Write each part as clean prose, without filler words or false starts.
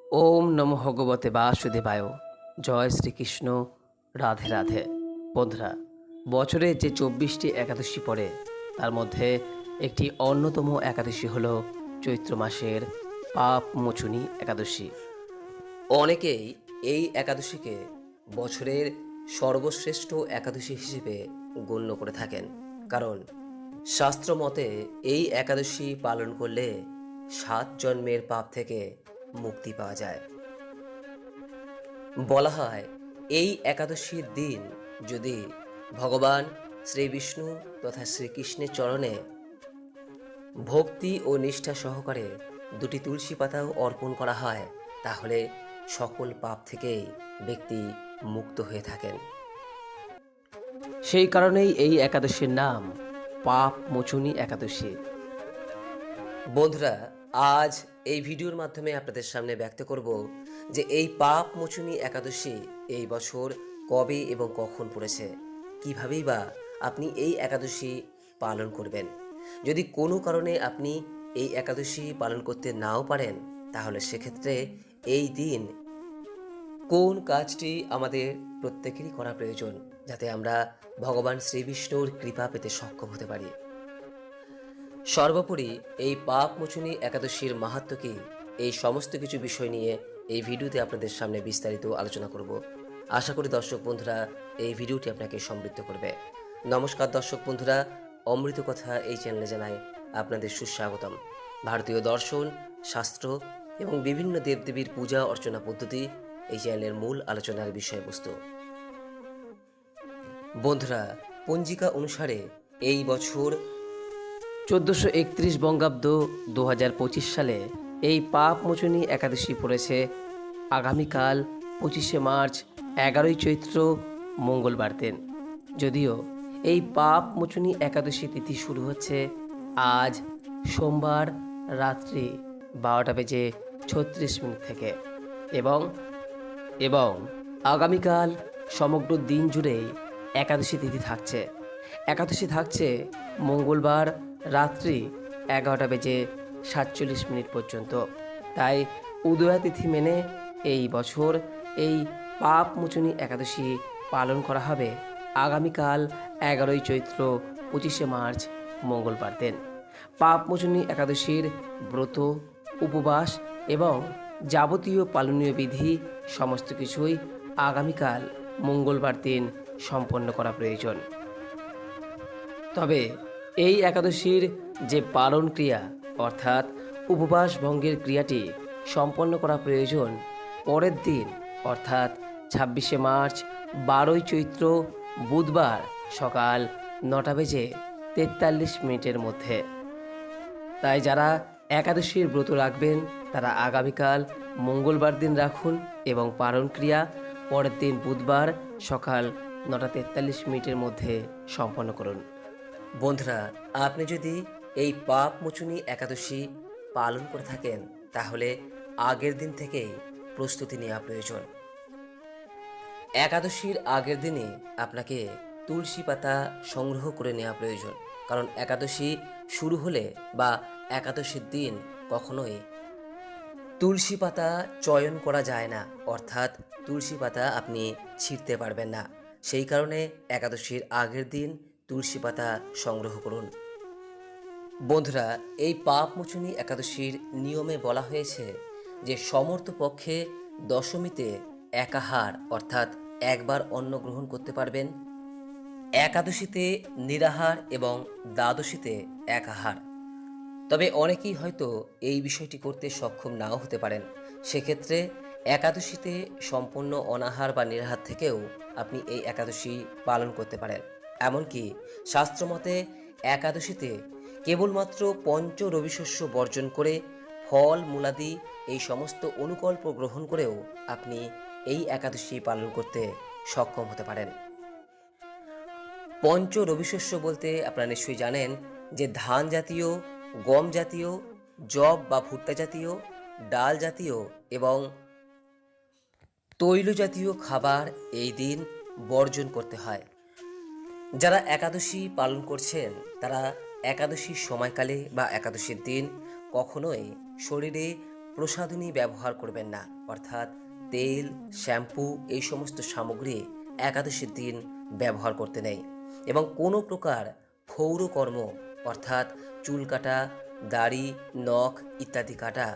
ওম নমঃ ভগবতে বাসুদেবায়। জয় শ্রীকৃষ্ণ। রাধে রাধে। বন্ধুরা, বছরে যে 24টি একাদশী পড়ে তার মধ্যে একটি অন্যতম একাদশী হল চৈত্র মাসের পাপ মোচনী একাদশী। অনেকেই এই একাদশীকে বছরের সর্বশ্রেষ্ঠ একাদশী হিসেবে গণ্য করে থাকেন, কারণ শাস্ত্র মতে এই একাদশী পালন করলে 7 জন্মের পাপ থেকে মুক্তি পাওয়া যায়। বলা হয় এই একাদশীর দিন যদি ভগবান শ্রী বিষ্ণু তথা শ্রীকৃষ্ণের চরণে ভক্তি ও নিষ্ঠা সহকারে দুটি তুলসী পাতাও অর্পণ করা হয়, তাহলে সকল পাপ থেকেই ব্যক্তি মুক্ত হয়ে থাকেন। সেই কারণেই এই একাদশীর নাম পাপ মোচনী একাদশী। বন্ধুরা, আজ এই ভিডিওর মাধ্যমে আপনাদের সামনে ব্যক্ত করব যে এই পাপ মোচনী একাদশী এই বছর কবে এবং কখন পড়েছে, কীভাবেই বা আপনি এই একাদশী পালন করবেন। যদি কোনো কারণে আপনি এই একাদশী পালন করতে নাও পারেন, তাহলে সেক্ষেত্রে এই দিন কোন কাজটি আমাদের প্রত্যেকেরই করা প্রয়োজন, যাতে আমরা ভগবান শ্রীবিষ্ণুর কৃপা পেতে সক্ষম হতে পারি। সর্বোপরি এই পাপ মোচনী একাদশীর মাহাত্ম্য কি, এই সমস্ত কিছু বিষয় নিয়ে এই ভিডিওতে আপনাদের সামনে বিস্তারিত আলোচনা করব। আশা করি দর্শক বন্ধুরা এই ভিডিওটি আপনাকে সমৃদ্ধ করবে। নমস্কার দর্শক বন্ধুরা, অমৃত কথা এই চ্যানেলে জানাই আপনাদের সুস্বাগতম। ভারতীয় দর্শন, শাস্ত্র এবং বিভিন্ন দেবদেবীর পূজা অর্চনা পদ্ধতি এই চ্যানেলের মূল আলোচনার বিষয়বস্তু। বন্ধুরা, পঞ্জিকা অনুসারে এই বছর 1431 বঙ্গাব্দ 2025 সালে এই পাপ মোচনী একাদশী পড়েছে আগামীকাল 25শে মার্চ 11ই চৈত্র মঙ্গলবার দিন। যদিও এই পাপ মোচনী একাদশী তিথি শুরু হচ্ছে আজ সোমবার রাত্রি 12:36 থেকে এবং আগামীকাল সমগ্র দিন জুড়েই একাদশী তিথি থাকছে। একাদশী থাকছে মঙ্গলবার রাত্রি 11:47 পর্যন্ত। তাই উদয়া তিথি মেনে এই বছর এই পাপ মোচনী একাদশী পালন করা হবে আগামীকাল 11ই চৈত্র 25শে মার্চ মঙ্গলবার দিন। পাপ মোচনী একাদশীর ব্রত, উপবাস এবং যাবতীয় পালনীয় বিধি সমস্ত কিছুই আগামীকাল মঙ্গলবার দিন সম্পন্ন করা প্রয়োজন। তবে এই একাদশীর যে পালন ক্রিয়া অর্থাৎ উপবাস ভঙ্গের ক্রিয়াটি সম্পন্ন করা প্রয়োজন পরের দিন অর্থাৎ 26শে মার্চ 12ই চৈত্র বুধবার সকাল 9:43 মধ্যে। তাই যারা একাদশীর ব্রত রাখবেন তারা আগামীকাল মঙ্গলবার দিন রাখুন এবং পালন ক্রিয়া পরের দিন বুধবার সকাল 9:43 মধ্যে সম্পন্ন করুন। বন্ধুরা, আপনি যদি এই পাপ মোচনী একাদশী পালন করে থাকেন, তাহলে আগের দিন থেকেই প্রস্তুতি নেওয়া প্রয়োজন। একাদশীর আগের দিনে আপনাকে তুলসী পাতা সংগ্রহ করে নেওয়া প্রয়োজন, কারণ একাদশী শুরু হলে বা একাদশীর দিন কখনোই তুলসী পাতা চয়ন করা যায় না, অর্থাৎ তুলসী পাতা আপনি ছিঁড়তে পারবেন না। সেই কারণে একাদশীর আগের দিন তুলসী পাতা সংগ্রহ করুন। বন্ধুরা, এই পাপ মোচনী একাদশীর নিয়মে বলা হয়েছে যে সমর্থ পক্ষে দশমীতে একাহার অর্থাৎ একবার অন্ন গ্রহণ করতে পারবেন, একাদশীতে নিরাহার এবং দ্বাদশীতে একাহার। তবে অনেকেই হয়তো এই বিষয়টি করতে সক্ষম নাও হতে পারেন। সেক্ষেত্রে একাদশীতে সম্পূর্ণ অনাহার বা নিরাহার থেকেও আপনি এই একাদশী পালন করতে পারেন। এমনকি শাস্ত্রমতে একাদশীতে কেবলমাত্র পঞ্চ রবিশস্য বর্জন করে ফল মূলাদি এই সমস্ত অনুকল্প গ্রহণ করেও আপনি এই একাদশী পালন করতে সক্ষম হতে পারেন। পঞ্চ রবিশস্য বলতে আপনারা নিশ্চয়ই জানেন যে ধান জাতীয়, গম জাতীয়, যব বা ভুট্টা জাতীয়, ডাল জাতীয় এবং তৈল জাতীয় খাবার এই দিন বর্জন করতে হয়। যারা একাদশী পালন করছেন তারা একাদশীর সময়কালে বা একাদশীর দিন কখনোই শরীরে প্রসাধনী ব্যবহার করবেন না, অর্থাৎ তেল, শ্যাম্পু এই সমস্ত সামগ্রী একাদশীর দিন ব্যবহার করতে নেই। এবং কোনো প্রকার ক্ষৌরকর্ম অর্থাৎ চুল কাটা, দাড়ি, নখ ইত্যাদি কাটা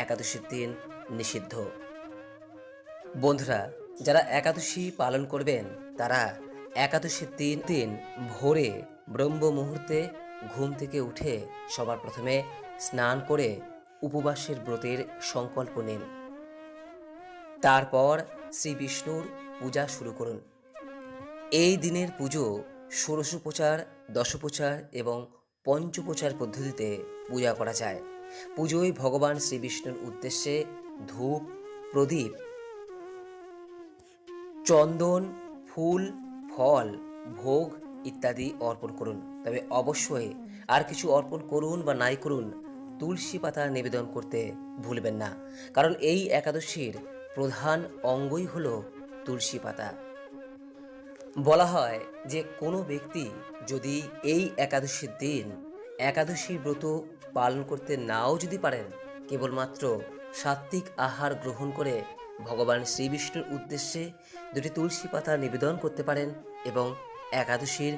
একাদশীর দিন নিষিদ্ধ। বন্ধুরা, যারা একাদশী পালন করবেন তারা একাদশীর দিন ভোরে ব্রহ্ম মুহূর্তে ঘুম থেকে উঠে সবার প্রথমে স্নান করে উপবাসের ব্রতের সংকল্প নিন। তারপর শ্রী বিষ্ণুর পূজা শুরু করুন। এই দিনের পুজো ষোড়শোপচার, দশোপচার এবং পঞ্চোপচার পদ্ধতিতে পূজা করা যায়। পুজোয় ভগবান শ্রী বিষ্ণুর উদ্দেশ্যে ধূপ, প্রদীপ, চন্দন, ফুল, ফল, ভোগ ইত্যাদি অর্পণ করুন। তবে অবশ্যই আর কিছু অর্পণ করুন বা নাই করুন, তুলসী পাতা নিবেদন করতে ভুলবেন না, কারণ এই একাদশীর প্রধান অঙ্গই হল তুলসী পাতা। বলা হয় যে কোনো ব্যক্তি যদি এই একাদশীর দিন একাদশীর ব্রত পালন করতে নাও যদি পারেন, কেবলমাত্র সাত্ত্বিক আহার গ্রহণ করে ভগবান শ্রীবিষ্ণুর উদ্দেশ্যে দুটি তুলসী পাতা নিবেদন করতে পারেন এবং একাদশীর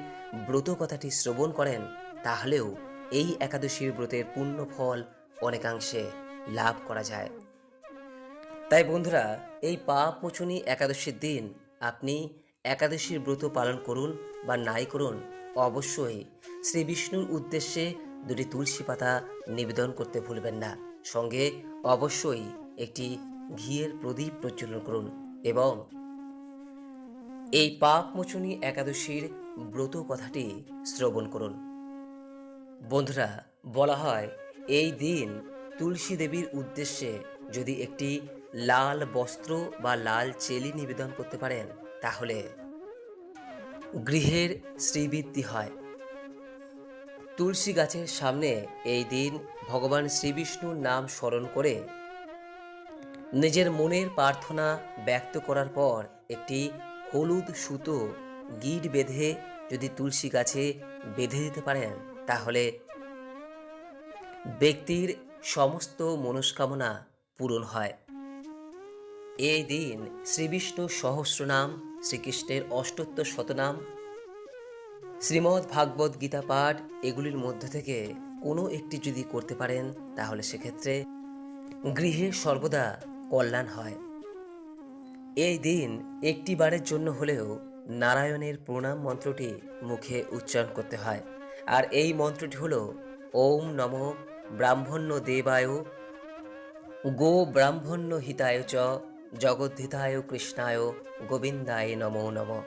ব্রত কথাটি শ্রবণ করেন, তাহলেও এই একাদশীর ব্রতের পূর্ণ ফল অনেকাংশে লাভ করা যায়। তাই বন্ধুরা, এই পাপ মোচনী একাদশীর দিন আপনি একাদশীর ব্রত পালন করুন বা নাই করুন, অবশ্যই শ্রী বিষ্ণুর উদ্দেশ্যে দুটি তুলসী পাতা নিবেদন করতে ভুলবেন না। সঙ্গে অবশ্যই একটি ঘিয়ের প্রদীপ প্রজ্বলন করুন এবং এই পাপ মোচনী একাদশীর ব্রত কথাটি শ্রবণ করুন। বন্ধুরা, বলা হয় এই দিন তুলসী দেবীর উদ্দেশ্যে যদি একটি লাল বস্ত্র বা লাল চেলি নিবেদন করতে পারেন, তাহলে গৃহের শ্রীবৃদ্ধি হয়। তুলসী গাছের সামনে এই দিন ভগবান শ্রীবিষ্ণুর নাম স্মরণ করে নিজের মনের প্রার্থনা ব্যক্ত করার পর একটি হলুদ সুতো গিঁট বেঁধে যদি তুলসী গাছে বেঁধে দিতে পারেন, তাহলে ব্যক্তির সমস্ত মনস্কামনা পূরণ হয়। এই দিন শ্রীবিষ্ণুর সহস্রনাম, শ্রীকৃষ্ণের অষ্টোত্তর শতনাম, শ্রীমদ্ ভাগবত গীতা পাঠ এগুলির মধ্য থেকে কোনো একটি যদি করতে পারেন, তাহলে সেক্ষেত্রে গৃহে সর্বদা কল্যাণ হয়। এই দিন একটি বারের জন্য হলেও নারায়ণের প্রণাম মন্ত্রটি মুখে উচ্চারণ করতে হয়। আর এই মন্ত্রটি হল ওম নমো ব্রাহ্মণ্য দেবায় গো ব্রাহ্মণ্য হিতায় চ জগদ্ধিতায় কৃষ্ণায় গোবিন্দায় নমো নমঃ।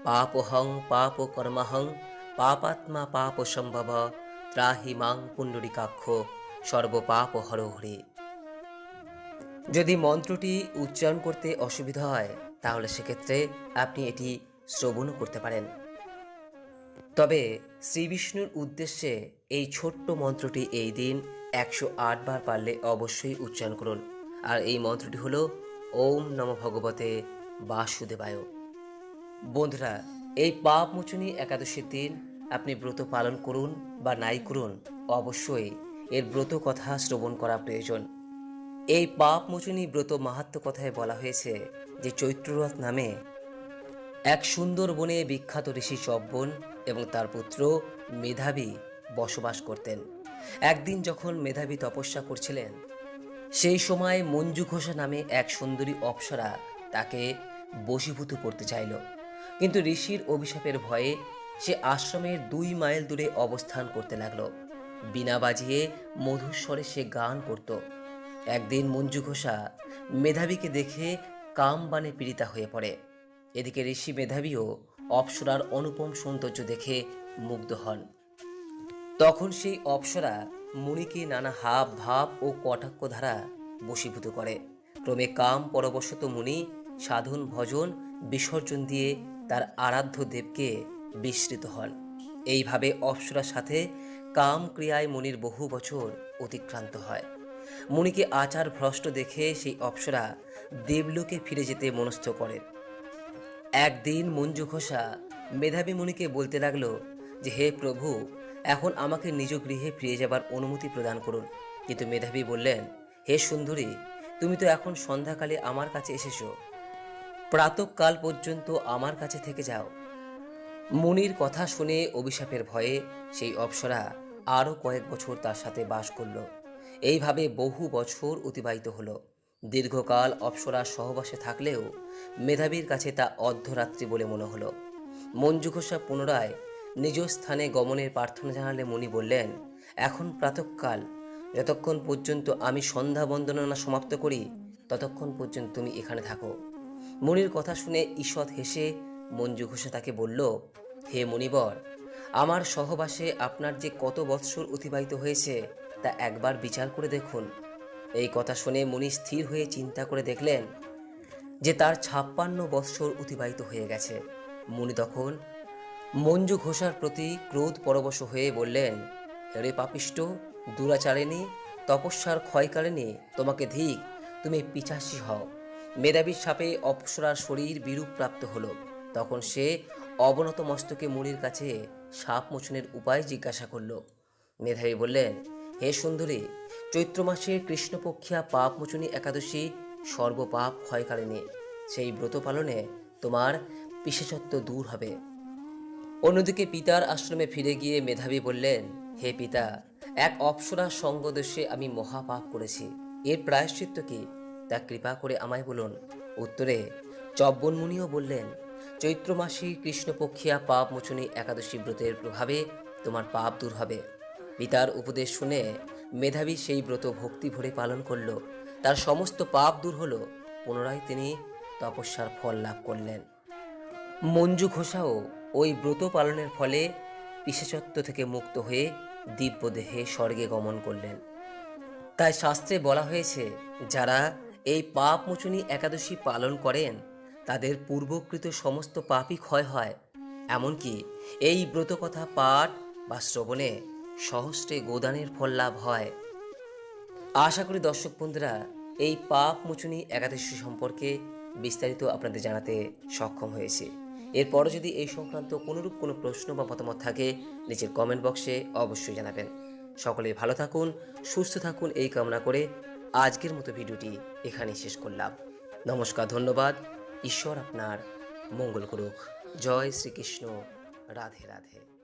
পাপহং পাপ কর্মহং পাপাত্মা পাপ সম্ভব ত্রাহি মাং পুণ্ডরিকাক্ষ সর্বপাপ হর হরি। যদি মন্ত্রটি উচ্চারণ করতে অসুবিধা হয়, তাহলে সেক্ষেত্রে আপনি এটি শ্রবণও করতে পারেন। তবে শ্রীবিষ্ণুর উদ্দেশ্যে এই ছোট্ট মন্ত্রটি এই দিন 108 বার পারলে অবশ্যই উচ্চারণ করুন। আর এই মন্ত্রটি হল ওম নমঃ ভগবতে বাসুদেবায়। বন্ধুরা, এই পাপ মোচনী একাদশীর দিন আপনি ব্রত পালন করুন বা নাই করুন, অবশ্যই এর ব্রত কথা শ্রবণ করা প্রয়োজন। এই পাপ মোচনী ব্রত মাহাত্ম্য কথায় বলা হয়েছে যে চৈত্ররথ নামে এক সুন্দর বনে বিখ্যাত ঋষি চব্বন এবং তার পুত্র মেধাবী বসবাস করতেন। একদিন যখন মেধাবী তপস্যা করছিলেন, সেই সময় মঞ্জু ঘোষা নামে এক সুন্দরী অপ্সরা তাকে বশীভূত করতে চাইল, কিন্তু ঋষির অভিশাপের ভয়ে সে আশ্রমের 2 মাইল দূরে অবস্থান করতে লাগল। বীণা বাজিয়ে মধুর স্বরে সে গান করত। একদিন মঞ্জু ঘোষা মেধাবীকে দেখে কাম বাণে পীড়িতা হয়ে পড়ে। এদিকে ঋষি মেধাবীও অপ্সরার অনুপম সৌন্দর্য দেখে মুগ্ধ হন। তখন সেই অপ্সরা মুনিকে নানা হাব ভাব ও কটাক্ষ দ্বারা বশীভূত করে। ক্রমে কাম পরবশত মুনি সাধন ভজন বিসর্জন দিয়ে তার আরাধ্য দেবকে বিস্মৃত হন। এইভাবে অপ্সরার সাথে কাম ক্রিয়ায় মুনির বহু বছর অতিক্রান্ত হয়। মুনিকে আচার ভ্রষ্ট দেখে সেই অপ্সরা দেবলোকে ফিরে যেতে মনস্থ করেন। একদিন মঞ্জু ঘোষা মেধাবী মুনিকে বলতে লাগলো যে, হে প্রভু, এখন আমাকে নিজ গৃহে ফিরে যাবার অনুমতি প্রদান করুন। কিন্তু মেধাবী বললেন, হে সুন্দরী, তুমি তো এখন সন্ধ্যাকালে আমার কাছে এসেছো, প্রাতঃকাল পর্যন্ত আমার কাছে থেকে যাও। মুনির কথা শুনে অভিশাপের ভয়ে সেই অপ্সরা আরও কয়েক বছর তার সাথে বাস করল। এইভাবে বহু বছর অতিবাহিত হলো। দীর্ঘকাল অপ্সরার সহবাসে থাকলেও মেধাবীর কাছে তা অর্ধরাত্রি বলে মনে হলো। মঞ্জু ঘোষা পুনরায় নিজ স্থানে গমনের প্রার্থনা জানালে মুনি বললেন, এখন প্রাতঃকাল, যতক্ষণ পর্যন্ত আমি সন্ধ্যা বন্দনা সমাপ্ত করি ততক্ষণ পর্যন্ত তুমি এখানে থাকো। মুনির কথা শুনে ঈষৎ হেসে মঞ্জু ঘোষা তাকে বলল, হে মুনিবর, আমার সহবাসে আপনার যে কত বৎসর অতিবাহিত হয়েছে তা একবার বিচার করে দেখুন। এই কথা শুনে মুনি স্থির হয়ে চিন্তা করে দেখলেন যে তার 56 বৎসর অতিবাহিত হয়ে গেছে। মুনি তখন মঞ্জু ঘোষার প্রতি ক্রোধ পরবশ হয়ে বললেন, হেরে পাপিষ্ট, দুরাচারিণী, তপস্যার ক্ষয়কারিণী, তোমাকে ধিক, তুমি পিশাচী হও। মেধাবীর সাপে অপ্সরার শরীর বিরূপ প্রাপ্ত হলো। তখন সে অবনত মস্তকে মুনির কাছে সাপ মোচনের উপায় জিজ্ঞাসা করল। মেধাবী বললেন, হে সুন্দরী, চৈত্র মাসের কৃষ্ণপক্ষিয়া পাপমোচনী একাদশী সর্বপাপ ক্ষয়কারিণী। সেই ব্রত পালনে তোমার পিশাচত্ব দূর হবে। অন্যদিকে পিতার আশ্রমে ফিরে গিয়ে মেধাবী বললেন, হে পিতা, এক অপ্সরার সঙ্গদোষে আমি মহাপাপ করেছি। এর প্রায়শ্চিত্ত কি, তা কৃপা করে আমায় বলুন। উত্তরে চব্বন মুনিও বললেন, চৈত্র মাসে কৃষ্ণপক্ষিয়া পাপ মোচনী একাদশী ব্রতের প্রভাবে তোমার পাপ দূর হবে। পিতার উপদেশ শুনে মেধাবী সেই ব্রত ভক্তি ভরে পালন করল। তার সমস্ত পাপ দূর হলো। পুনরায় তিনি তপস্যার ফল লাভ করলেন। মঞ্জু ঘোষাও ওই ব্রত পালনের ফলে পিশাচত্ব থেকে মুক্ত হয়ে দিব্যদেহে স্বর্গে গমন করলেন। তাই শাস্ত্রে বলা হয়েছে, যারা এই পাপমোচনী একাদশী পালন করেন তাদের পূর্বকৃত সমস্ত পাপই ক্ষয় হয়। এমনকি এই ব্রতকথা পাঠ বা শ্রবণে সহস্রে গোদানের ফল লাভ হয়। আশা করি দর্শক বন্ধুরা এই পাপমোচনী একাদশী সম্পর্কে বিস্তারিত আপনাদের জানাতে সক্ষম হয়েছে। এরপরও যদি এই সংক্রান্ত কোনোরূপ কোনো প্রশ্ন বা মতামত থাকে নিচের কমেন্ট বক্সে অবশ্যই জানাবেন। সকলে ভালো থাকুন, সুস্থ থাকুন এই কামনা করে আজকের মতো ভিডিওটি এখানেই শেষ করলাম। নমস্কার, ধন্যবাদ। ঈশ্বর আপনার মঙ্গল করুক। জয় শ্রীকৃষ্ণ। রাধে রাধে।